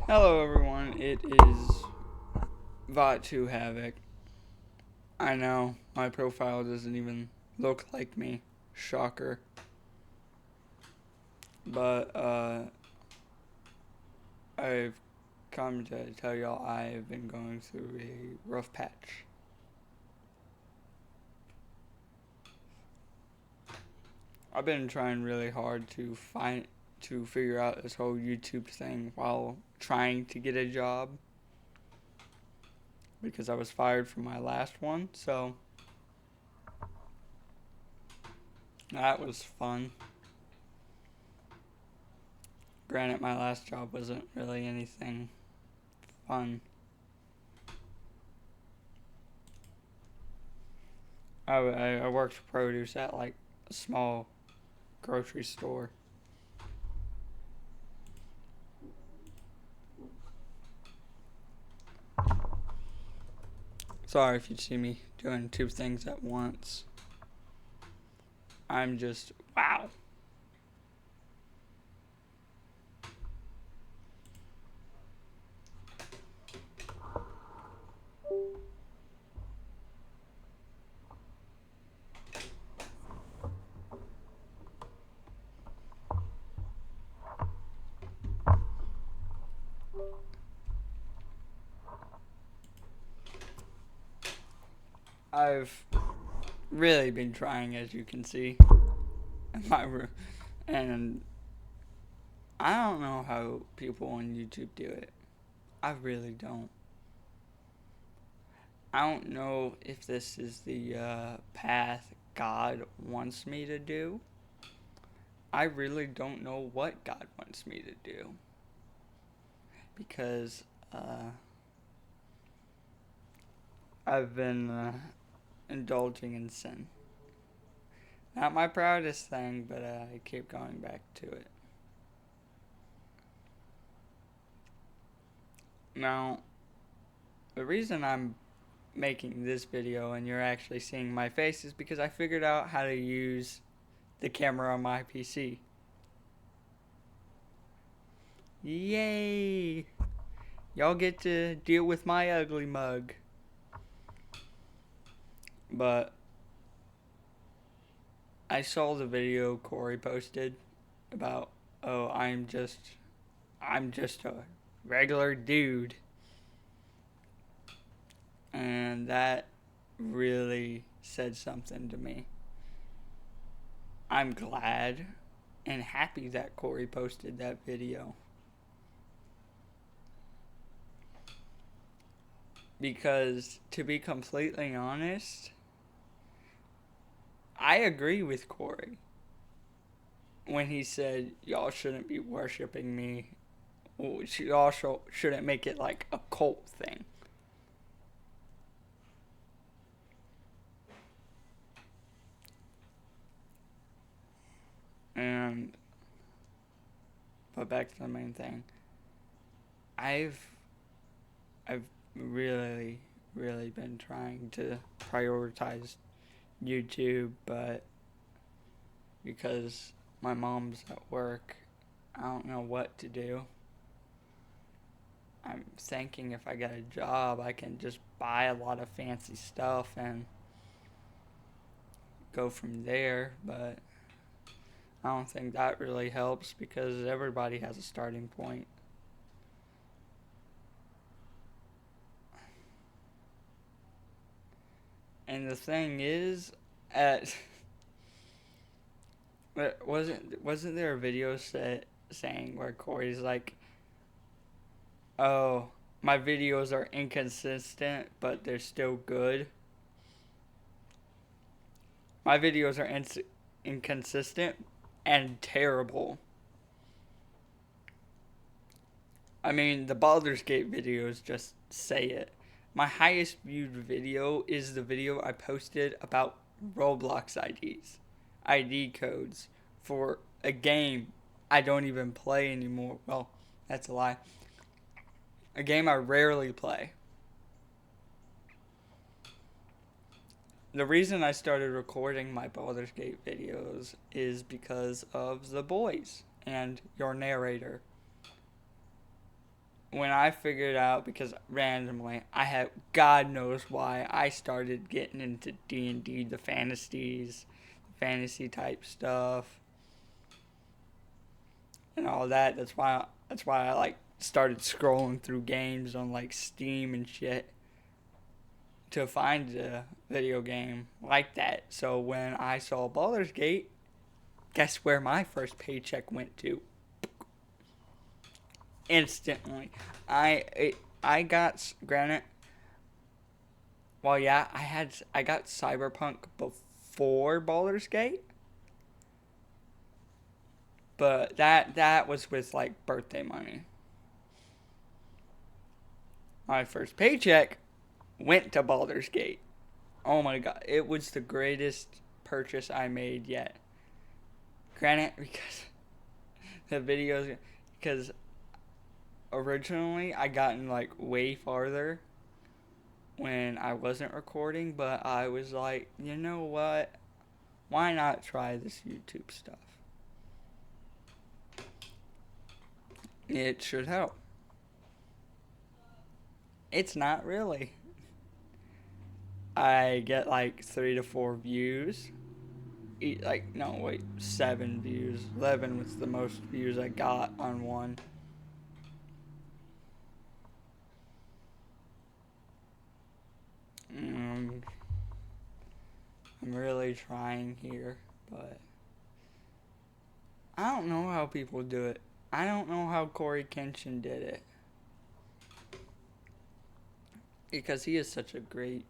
Hello everyone, it is Vot2 Havoc. I know, my profile doesn't even look like me. Shocker. But, I've come to tell y'all I've been going through a rough patch. I've been trying really hard to figure out this whole YouTube thing while trying to get a job. Because I was fired from my last one, so that was fun. Granted, my last job wasn't really anything fun. I worked produce at like a small grocery store. Sorry if you see me doing two things at once. I'm just, wow. I've really been trying, as you can see, in my room. And I don't know how people on YouTube do it. I really don't. I don't know if this is the path God wants me to do. I really don't know what God wants me to do. Because I've been indulging in sin. Not my proudest thing, but I keep going back to it. Now, the reason I'm making this video and you're actually seeing my face is because I figured out how to use the camera on my PC. Yay! Y'all get to deal with my ugly mug. But I saw the video Corey posted about, oh, I'm just a regular dude. And that really said something to me. I'm glad and happy that Corey posted that video. Because, to be completely honest, I agree with Corey when he said, y'all shouldn't be worshiping me. Y'all shouldn't make it like a cult thing. And, but back to the main thing. I've really been trying to prioritize YouTube, but because my mom's at work, I don't know what to do. I'm thinking if I get a job, I can just buy a lot of fancy stuff and go from there, but I don't think that really helps because everybody has a starting point. And the thing is, at wasn't there a video saying where Corey's like, oh, my videos are inconsistent, but they're still good. My videos are inconsistent and terrible. I mean, the Baldur's Gate videos just say it. My highest viewed video is the video I posted about Roblox ID codes for a game I don't even play anymore. Well, that's a lie. A game I rarely play. The reason I started recording my Baldur's Gate videos is because of the boys and your narrator. when I figured out, because randomly, I had, God knows why, I started getting into D&D, the fantasies, fantasy type stuff, and all that. That's why I like started scrolling through games on like Steam and shit to find a video game like that. So when I saw Baldur's Gate, guess where my first paycheck went to? Instantly. I got, granted, well, yeah, I got Cyberpunk before Baldur's Gate, but that was with like birthday money. My first paycheck went to Baldur's Gate. Oh my god, it was the greatest purchase I made yet. Granted, because the videos, because originally I gotten like way farther when I wasn't recording, but I was like, you know what? Why not try this YouTube stuff? It should help. It's not really. I get like 3 to 4 views. Like, no, wait, 7 views. 11 was the most views I got on one. I'm really trying here, but I don't know how people do it. I don't know how CoryxKenshin did it. Because he is such a great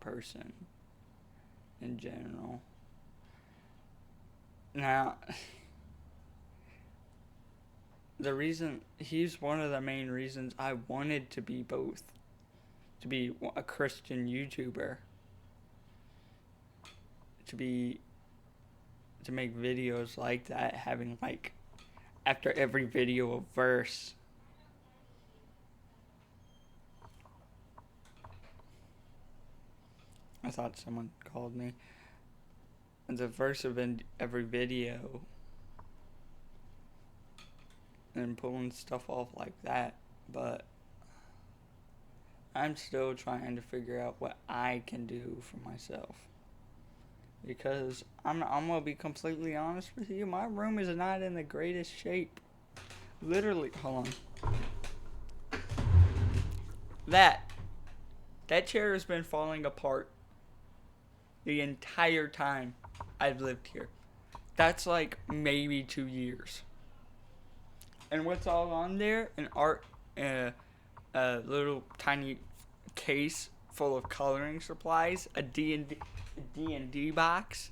person in general. Now, he's one of the main reasons I wanted to be both. To be a Christian YouTuber. To make videos like that, having like, after every video a verse. I thought someone called me. The verse of every video. And pulling stuff off like that. But I'm still trying to figure out what I can do for myself. Because I'm going to be completely honest with you. My room is not in the greatest shape. Literally, hold on. That chair has been falling apart the entire time I've lived here. That's like maybe 2 years. And what's all on there? A little tiny case full of coloring supplies, a D&D box,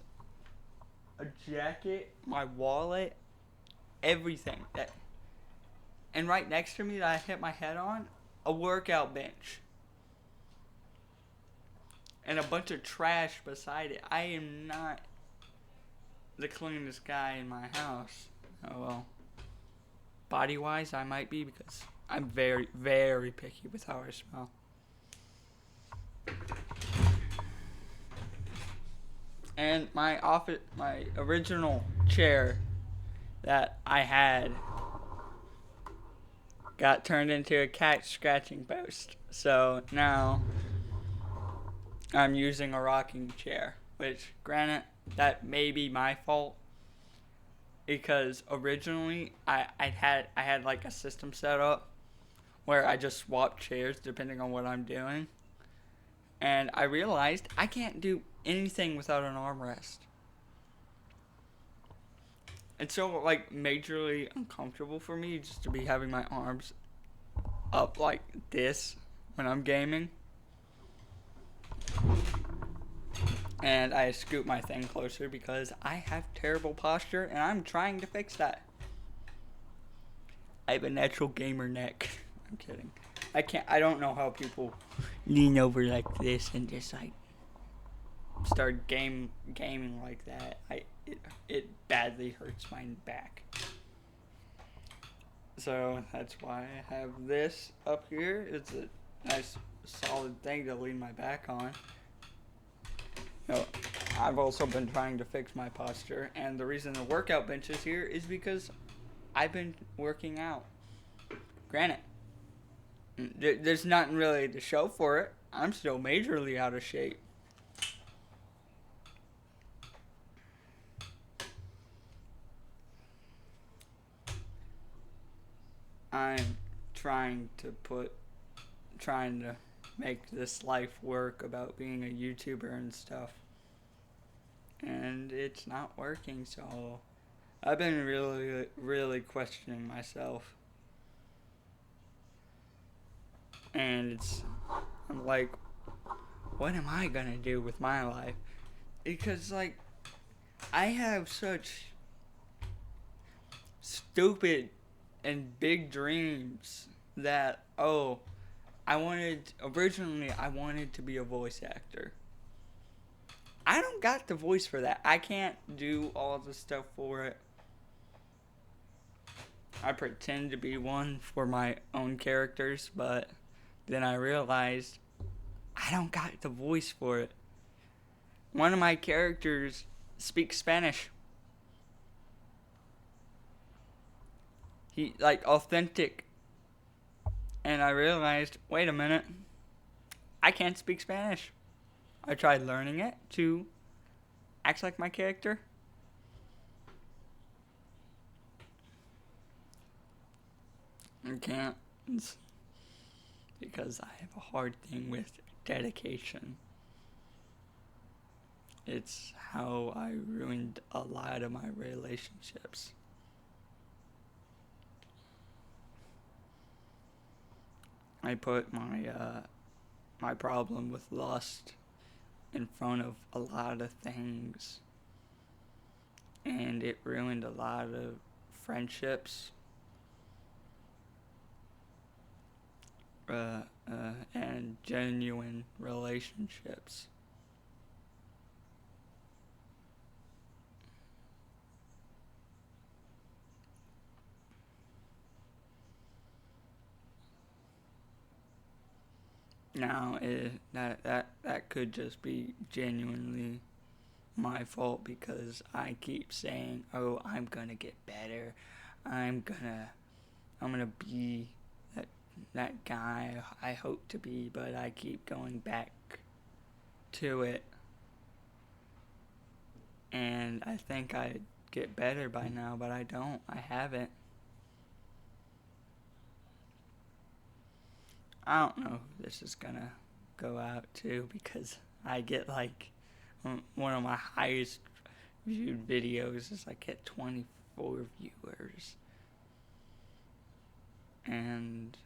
a jacket, my wallet, everything. And right next to me that I hit my head on, a workout bench. And a bunch of trash beside it. I am not the cleanest guy in my house. Oh well. Body-wise, I might be, because I'm very, very picky with how I smell. And my original chair that I had got turned into a cat scratching post. So now I'm using a rocking chair, which, granted, that may be my fault, because originally I had like a system set up where I just swap chairs depending on what I'm doing, and I realized I can't do anything without an armrest. It's so like majorly uncomfortable for me just to be having my arms up like this when I'm gaming. And I scoot my thing closer because I have terrible posture and I'm trying to fix that. I have a natural gamer neck. I'm kidding. I don't know how people lean over like this and just like start gaming like that. It badly hurts my back. So that's why I have this up here. It's a nice solid thing to lean my back on. I've also been trying to fix my posture, and the reason the workout bench is here is because I've been working out. Granted, there's nothing really to show for it. I'm still majorly out of shape. I'm trying to make this life work about being a YouTuber and stuff. And it's not working, so I've been really, really questioning myself. And I'm like, what am I gonna do with my life? Because, like, I have such stupid and big dreams that, originally I wanted to be a voice actor. I don't got the voice for that. I can't do all the stuff for it. I pretend to be one for my own characters, but then I realized I don't got the voice for it. One of my characters speaks Spanish. He, like, authentic. And I realized, wait a minute, I can't speak Spanish. I tried learning it to act like my character. I can't. It's because I have a hard thing with dedication. It's how I ruined a lot of my relationships. I put my problem with lust in front of a lot of things, and it ruined a lot of friendships. And genuine relationships. Now, that could just be genuinely my fault because I keep saying, "Oh, I'm gonna get better. I'm gonna be that guy I hope to be," but I keep going back to it. And I think I'd get better by now, but I don't. I haven't. I don't know who this is gonna go out to because I get like one of my highest viewed videos is like at 24 viewers. And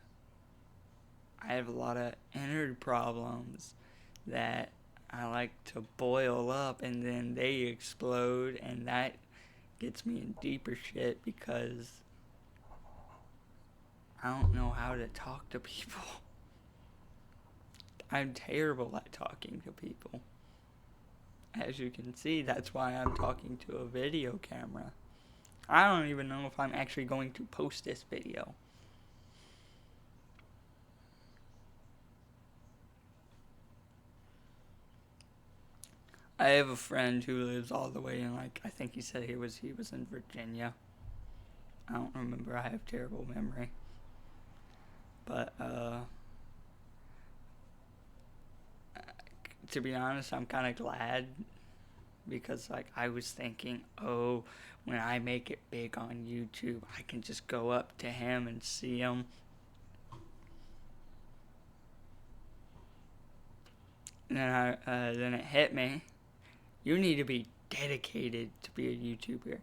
I have a lot of inner problems that I like to boil up and then they explode, and that gets me in deeper shit because I don't know how to talk to people. I'm terrible at talking to people. As you can see, that's why I'm talking to a video camera. I don't even know if I'm actually going to post this video. I have a friend who lives all the way in, like, I think he said he was in Virginia. I don't remember. I have terrible memory. But to be honest, I'm kind of glad because, like, I was thinking, oh, when I make it big on YouTube, I can just go up to him and see him. And then it hit me. You need to be dedicated to be a YouTuber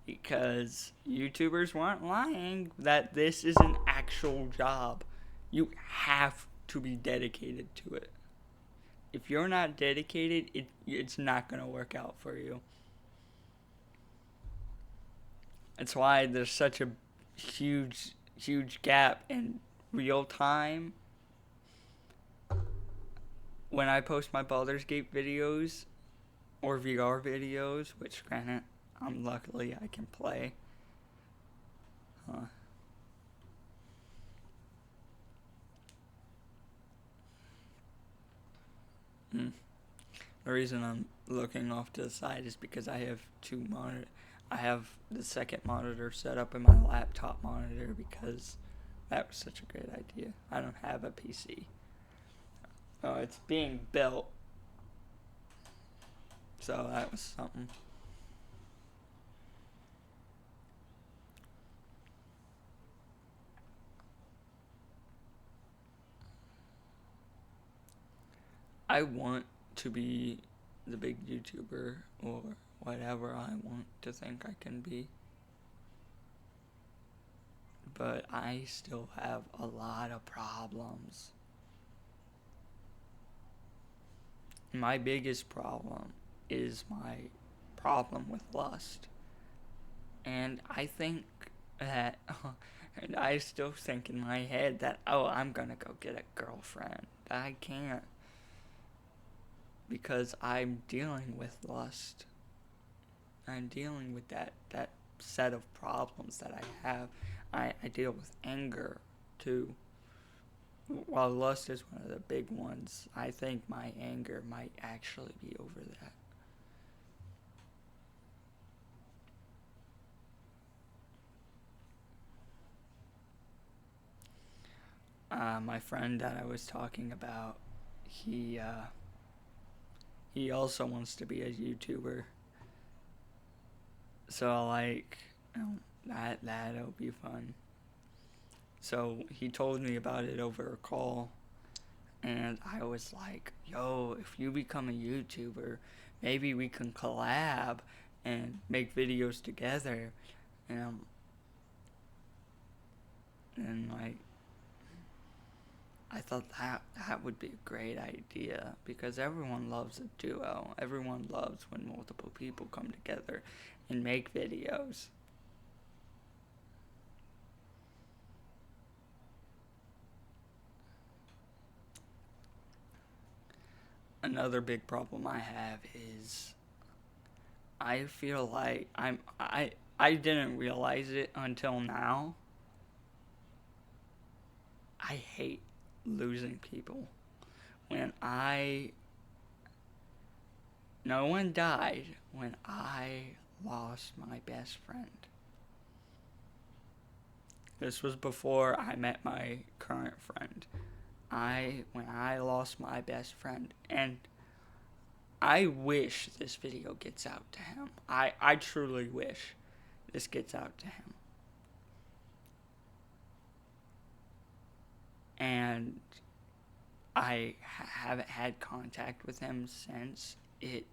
because YouTubers weren't lying that this is an actual job. You have to be dedicated to it. If you're not dedicated, it's not going to work out for you. That's why there's such a huge gap in real time. When I post my Baldur's Gate videos or VR videos, which granted, luckily I can play. The reason I'm looking off to the side is because I have I have the second monitor set up in my laptop monitor because that was such a great idea. I don't have a PC. Oh, it's being built. So that was something. I want to be the big YouTuber or whatever I want to think I can be. But I still have a lot of problems. My biggest problem is my problem with lust. And I think that, and I still think in my head that, oh, I'm gonna go get a girlfriend. I can't. Because I'm dealing with lust. I'm dealing with that set of problems that I have. I deal with anger too. While lust is one of the big ones, I think my anger might actually be over that. My friend that I was talking about, he also wants to be a YouTuber. So like, that'll be fun. So he told me about it over a call, and I was like, yo, if you become a YouTuber, maybe we can collab and make videos together. And like, I thought that would be a great idea because everyone loves a duo. Everyone loves when multiple people come together and make videos. Another big problem I have is I feel like I didn't realize it until now. I hate losing people. No one died when I lost my best friend. This was before I met my current friend. When I lost my best friend, and I wish this video gets out to him. I truly wish this gets out to him. And I haven't had contact with him since. It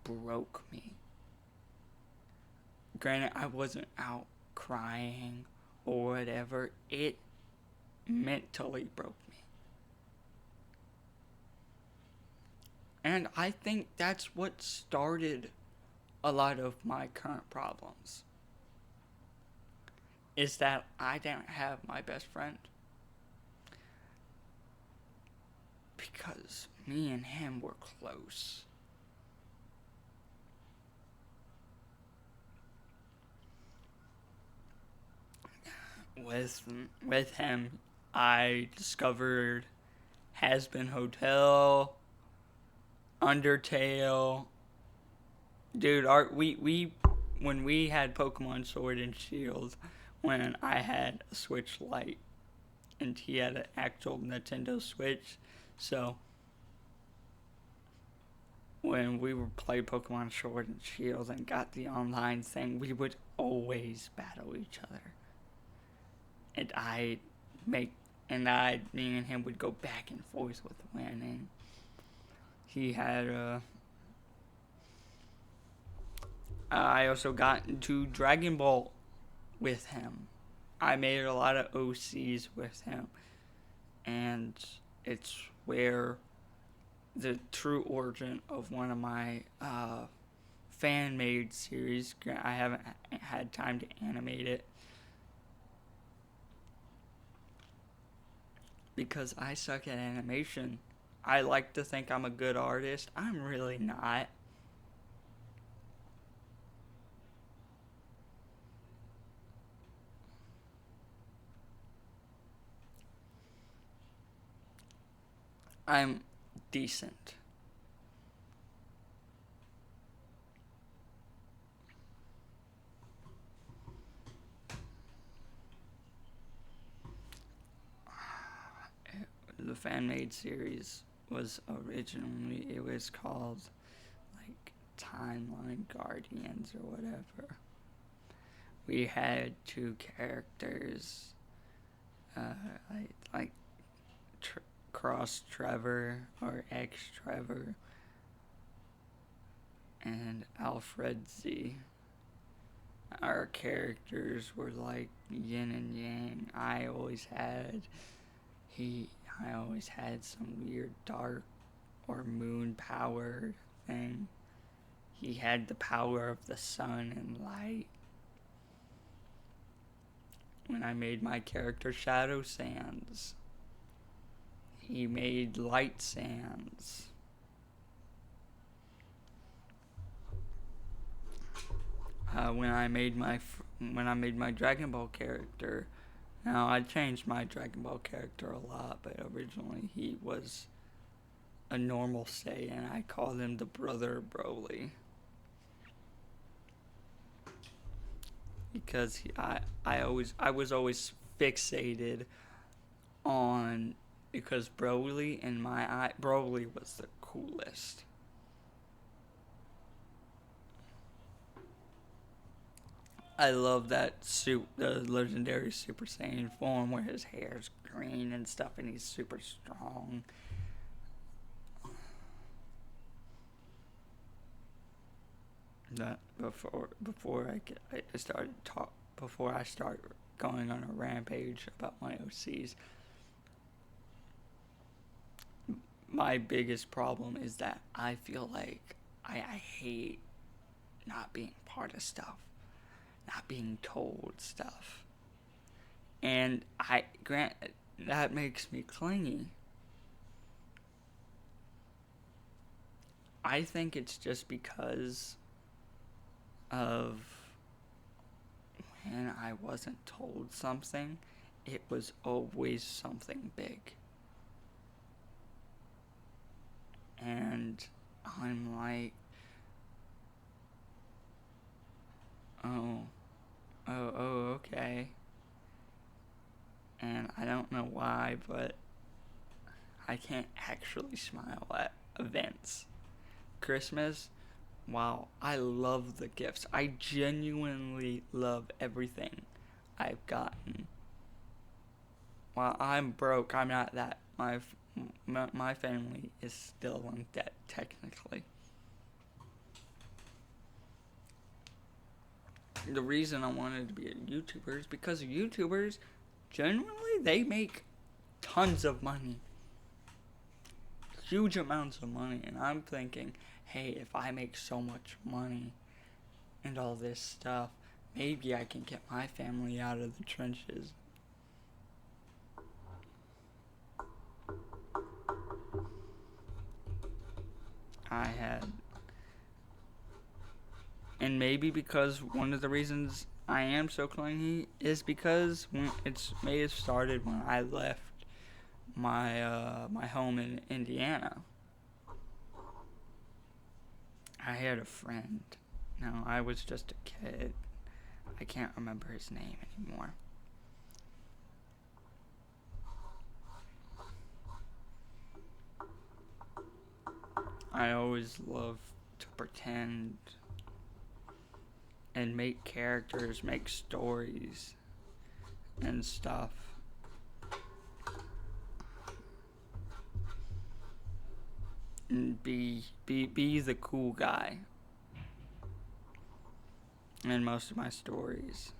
broke me. Granted, I wasn't out crying or whatever. It mentally broke me. And I think that's what started a lot of my current problems. Is that I didn't have my best friend. Because me and him were close. With him, I discovered Has Been Hotel, Undertale. Dude, we when we had Pokemon Sword and Shield, when I had a Switch Lite and he had an actual Nintendo Switch, so when we would play Pokemon Sword and Shield and got the online thing, we would always battle each other. And me and him would go back and forth with winning. He had I also got into Dragon Ball with him. I made a lot of OCs with him. And it's where the true origin of one of my fan-made series. I haven't had time to animate it because I suck at animation. I like to think I'm a good artist. I'm really not. I'm decent. the fan-made series was originally, it was called, like, Timeline Guardians or whatever. We had two characters, like Cross Trevor or X Trevor and Alfred Z. Our characters were like yin and yang. I always had some weird dark or moon power thing. He had the power of the sun and light. When I made my character Shadow Sands, he made Light Sands. When I made my Dragon Ball character, now I changed my Dragon Ball character a lot, but originally he was a normal Saiyan. I called him the Brother Broly because I was always fixated on, because Broly in my eye, Broly was the coolest. I love that suit, the legendary Super Saiyan form where his hair's green and stuff and he's super strong. That before I start going on a rampage about my OCs, my biggest problem is that I feel like I hate not being part of stuff, not being told stuff. And that makes me clingy. I think it's just because of when I wasn't told something, it was always something big. And I'm like, okay. And I don't know why, but I can't actually smile at events. Christmas, wow, I love the gifts. I genuinely love everything I've gotten. While I'm broke, I'm not that. My family is still in debt, technically. The reason I wanted to be a YouTuber is because YouTubers, genuinely, they make tons of money. Huge amounts of money. And I'm thinking, hey, if I make so much money and all this stuff, maybe I can get my family out of the trenches. And maybe because one of the reasons I am so clingy is because it may have started when I left my home in Indiana. I had a friend. No, I was just a kid. I can't remember his name anymore. I always love to pretend and make characters, make stories and stuff. And be the cool guy in most of my stories.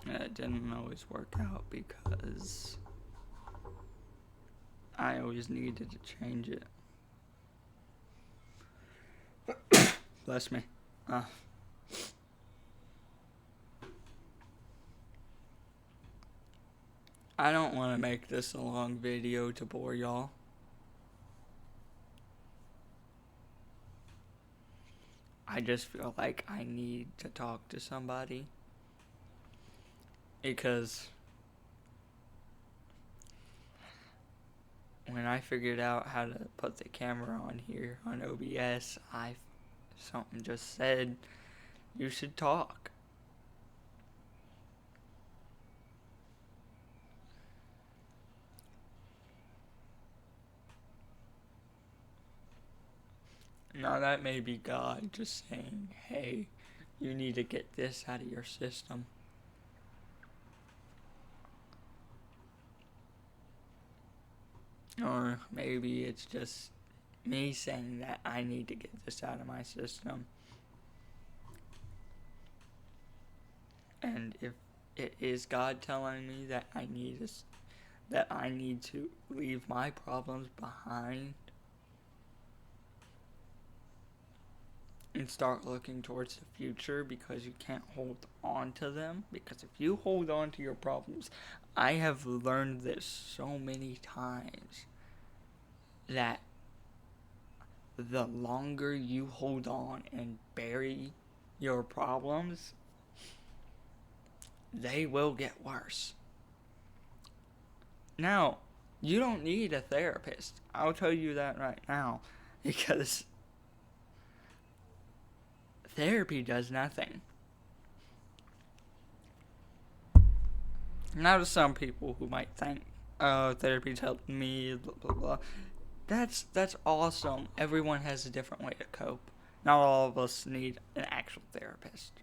It didn't always work out because I always needed to change it. Bless me. I don't want to make this a long video to bore y'all. I just feel like I need to talk to somebody. Because when I figured out how to put the camera on here on OBS, something just said, you should talk. Now that may be God just saying, hey, you need to get this out of your system. Or maybe it's just me saying that I need to get this out of my system. And if it is God telling me that I need to leave my problems behind and start looking towards the future, because you can't hold on to them. Because if you hold on to your problems, I have learned this so many times, that the longer you hold on and bury your problems, they will get worse. Now, you don't need a therapist. I'll tell you that right now, because therapy does nothing. Now, to some people who might think, oh, therapy's helped me, blah, blah, blah. That's awesome. Everyone has a different way to cope. Not all of us need an actual therapist.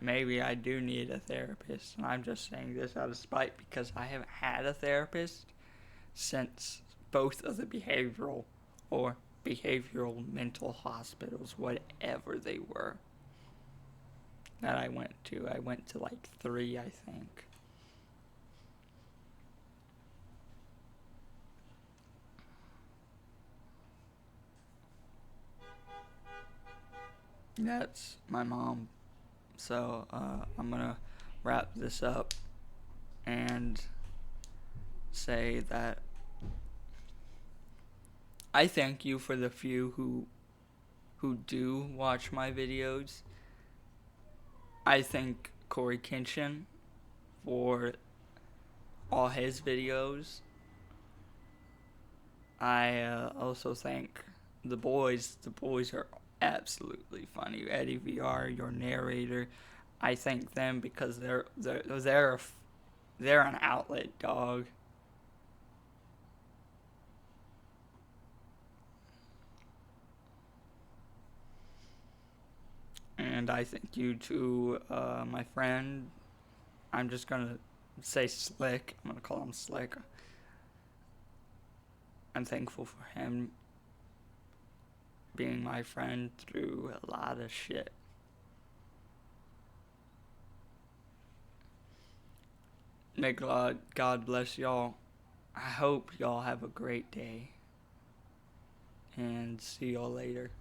Maybe I do need a therapist, and I'm just saying this out of spite because I haven't had a therapist since both of the behavioral mental hospitals, whatever they were, that I went to. I went to like 3, I think. That's my mom. So I'm gonna wrap this up and say that I thank you for the few who do watch my videos. I thank CoryxKenshin for all his videos. I also thank the boys. The boys are absolutely funny. Eddie VR, your narrator. I thank them because they're an outlet, dog. And I thank you to my friend. I'm just gonna say Slick. I'm gonna call him Slick. I'm thankful for him being my friend through a lot of shit. May God bless y'all. I hope y'all have a great day. And see y'all later.